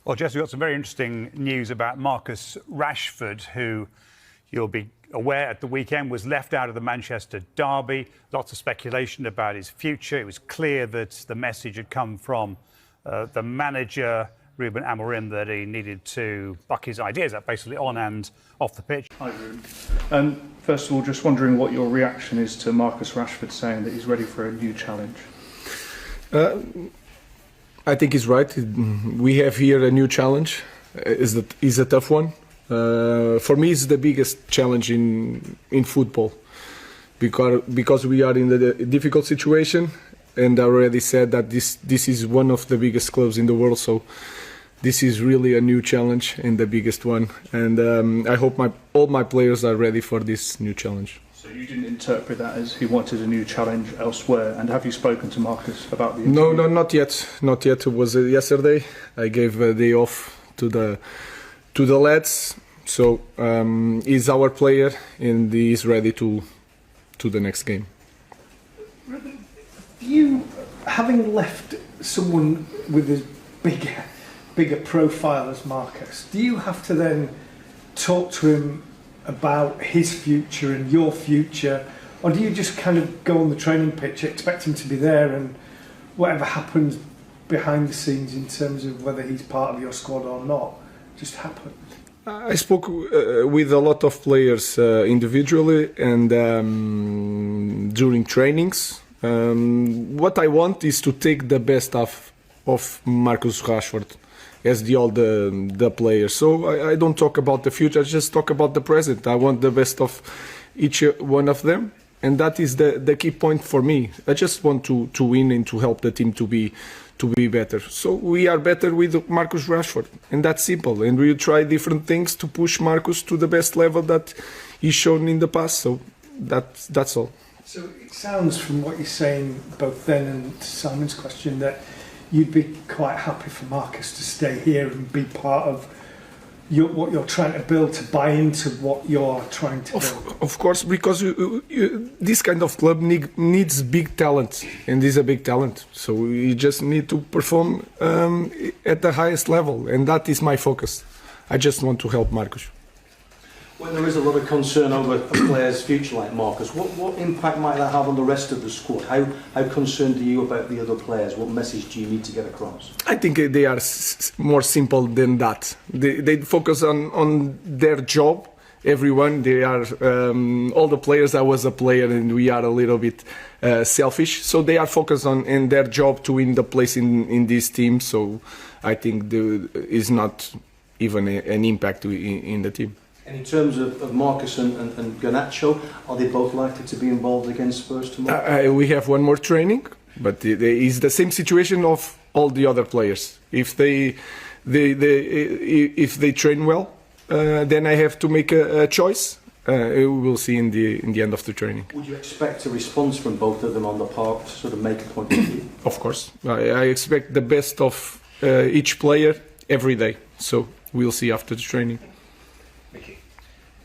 Well, Jess, we've got some very interesting news about Marcus Rashford, who you'll be aware at the weekend was left out of the Manchester derby. Lots of speculation about his future. It was clear that the message had come from the manager, Ruben Amorim, that he needed to buck his ideas up basically on and off the pitch. Hi, Ruben. First of all, just wondering what your reaction is to Marcus Rashford saying that he's ready for a new challenge. I think he's right. We have here a new challenge. It's a tough one. For me, it's the biggest challenge in football because we are in a difficult situation, and I already said that this is one of the biggest clubs in the world. So this is really a new challenge and the biggest one. And I hope all my players are ready for this new challenge. So you didn't interpret that as he wanted a new challenge elsewhere. And have you spoken to Marcus about the interview? No, not yet. Not yet. It was yesterday. I gave a day off to the lads. So he's our player and he's ready to the next game. Ruben, you, having left someone with as bigger profile as Marcus, do you have to then talk to him about his future and your future, or do you just kind of go on the training pitch, expect him to be there, and whatever happens behind the scenes in terms of whether he's part of your squad or not just happens? I spoke with a lot of players individually and during trainings. What I want is to take the best of Marcus Rashford as all the players. So I don't talk about the future, I just talk about the present. I want the best of each one of them, and that is the key point for me. I just want to win and to help the team to be better. So we are better with Marcus Rashford, and that's simple. And we try different things to push Marcus to the best level that he's shown in the past. So that's all. So it sounds from what you're saying, both then and to Simon's question, that you'd be quite happy for Marcus to stay here and be part of what you're trying to build, to buy into what you're trying to build. Of course, because this kind of club needs big talent, and he's a big talent. So you just need to perform at the highest level, and that is my focus. I just want to help Marcus. When there is a lot of concern over a player's future like Marcus, what impact might that have on the rest of the squad? How concerned are you about the other players? What message do you need to get across? I think they are more simple than that. They focus on their job. Everyone, they are all the players. I was a player, and we are a little bit selfish. So they are focused in their job to win the place in this team. So I think there is not even an impact in the team. And in terms of Marcus and Garnacho, are they both likely to be involved against Spurs tomorrow? We have one more training, but it is the same situation of all the other players. If they train well, then I have to make a choice. We will see in the end of the training. Would you expect a response from both of them on the park to sort of make a point of view? Of course. I expect the best of each player every day. So we'll see after the training. Thank you.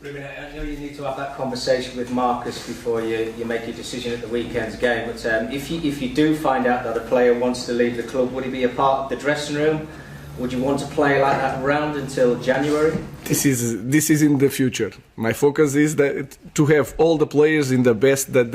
Ruben, I know you need to have that conversation with Marcus before you make your decision at the weekend's game, but if you do find out that a player wants to leave the club, would he be a part of the dressing room? Would you want to play like that around until January? This is in the future. My focus is that to have all the players in the best that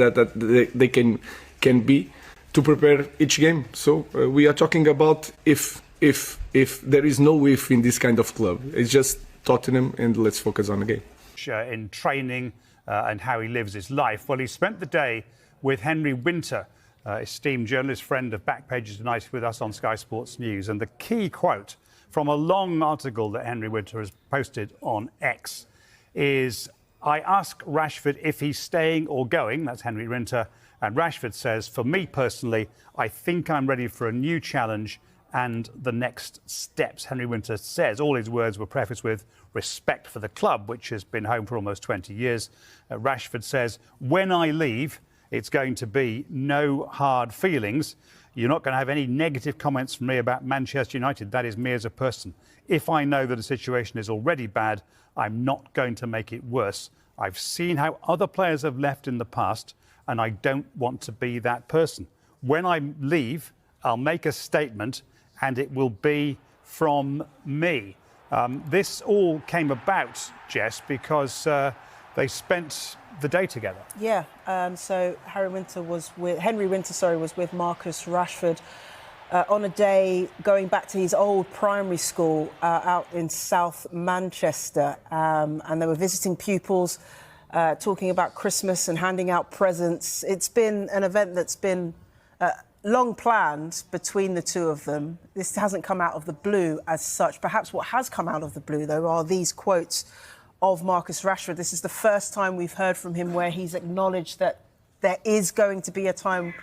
they can be to prepare each game. So we are talking about if there is no if in this kind of club. It's just Tottenham, and let's focus on the game. In training and how he lives his life. Well, he spent the day with Henry Winter, esteemed journalist, friend of Backpages United, with us on Sky Sports News. And the key quote from a long article that Henry Winter has posted on X is, "I ask Rashford if he's staying or going." That's Henry Winter. And Rashford says, "For me personally, I think I'm ready for a new challenge and the next steps." Henry Winter says all his words were prefaced with respect for the club, which has been home for almost 20 years. Rashford says, "When I leave, it's going to be no hard feelings. You're not going to have any negative comments from me about Manchester United. That is me as a person. If I know that a situation is already bad, I'm not going to make it worse. I've seen how other players have left in the past, and I don't want to be that person. When I leave, I'll make a statement, and it will be from me. This all came about, Jess, because they spent the day together. Yeah, so Henry Winter was with Marcus Rashford on a day going back to his old primary school out in South Manchester, and they were visiting pupils, talking about Christmas and handing out presents. It's been an event that's been long planned between the two of them. This hasn't come out of the blue as such. Perhaps what has come out of the blue, though, are these quotes of Marcus Rashford. This is the first time we've heard from him where he's acknowledged that there is going to be a time,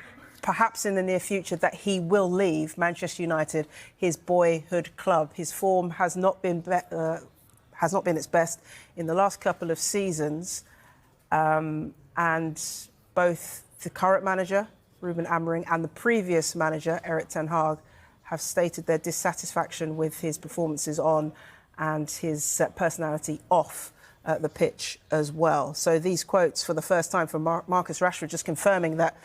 perhaps in the near future, that he will leave Manchester United, his boyhood club. His form has not been its best in the last couple of seasons, and both the current manager, Ruben Amorim, and the previous manager, Erik ten Hag, have stated their dissatisfaction with his performances on and his personality off the pitch as well. So these quotes for the first time from Marcus Rashford just confirming that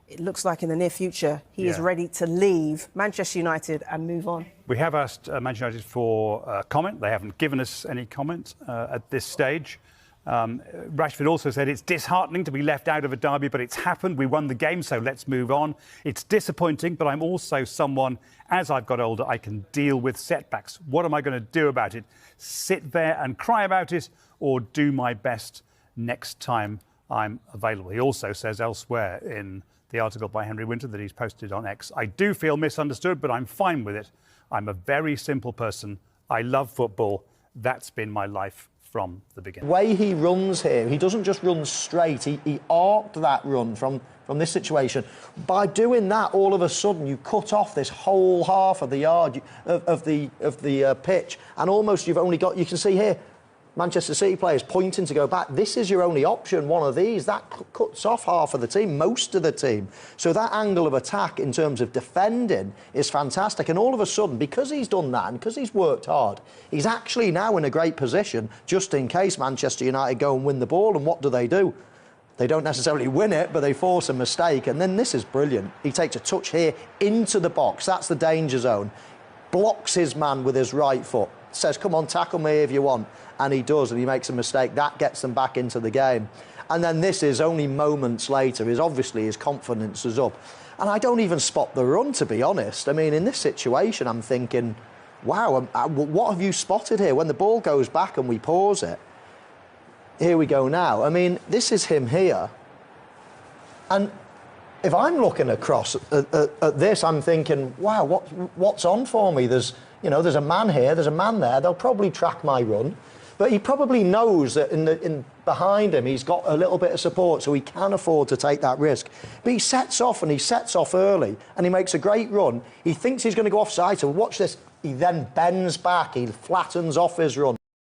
it looks like in the near future he is ready to leave Manchester United and move on. We have asked Manchester United for comment. They haven't given us any comment at this stage. Rashford also said it's disheartening to be left out of a derby, but it's happened. We won the game, so let's move on. It's disappointing, but I'm also someone, as I've got older, I can deal with setbacks. What am I going to do about it? Sit there and cry about it, or do my best next time I'm available? He also says elsewhere in the article by Henry Winter that he's posted on X, I do feel misunderstood, but I'm fine with it. I'm a very simple person. I love football. That's been my life from the beginning. The way he runs here, he doesn't just run straight, he arced that run from this situation. By doing that, all of a sudden you cut off this whole half of the yard of the pitch, and almost you've only got, you can see here, Manchester City players pointing to go back. This is your only option, one of these. That cuts off half of the team, most of the team. So that angle of attack in terms of defending is fantastic. And all of a sudden, because he's done that and because he's worked hard, he's actually now in a great position just in case Manchester United go and win the ball. And what do? They don't necessarily win it, but they force a mistake. And then this is brilliant. He takes a touch here into the box. That's the danger zone. Blocks his man with his right foot. Says, come on, tackle me if you want. And he does, and he makes a mistake. That gets them back into the game. And then this is only moments later. Obviously his confidence is up. And I don't even spot the run, to be honest. I mean, in this situation, I'm thinking, wow, what have you spotted here? When the ball goes back and we pause it, here we go now. I mean, this is him here. And if I'm looking across at this, I'm thinking, wow, what's on for me? There's a man here, there's a man there. They'll probably track my run. But he probably knows that in behind him, he's got a little bit of support, so he can afford to take that risk. But he sets off, and he sets off early, and he makes a great run. He thinks he's going to go offside, so watch this. He then bends back, he flattens off his run.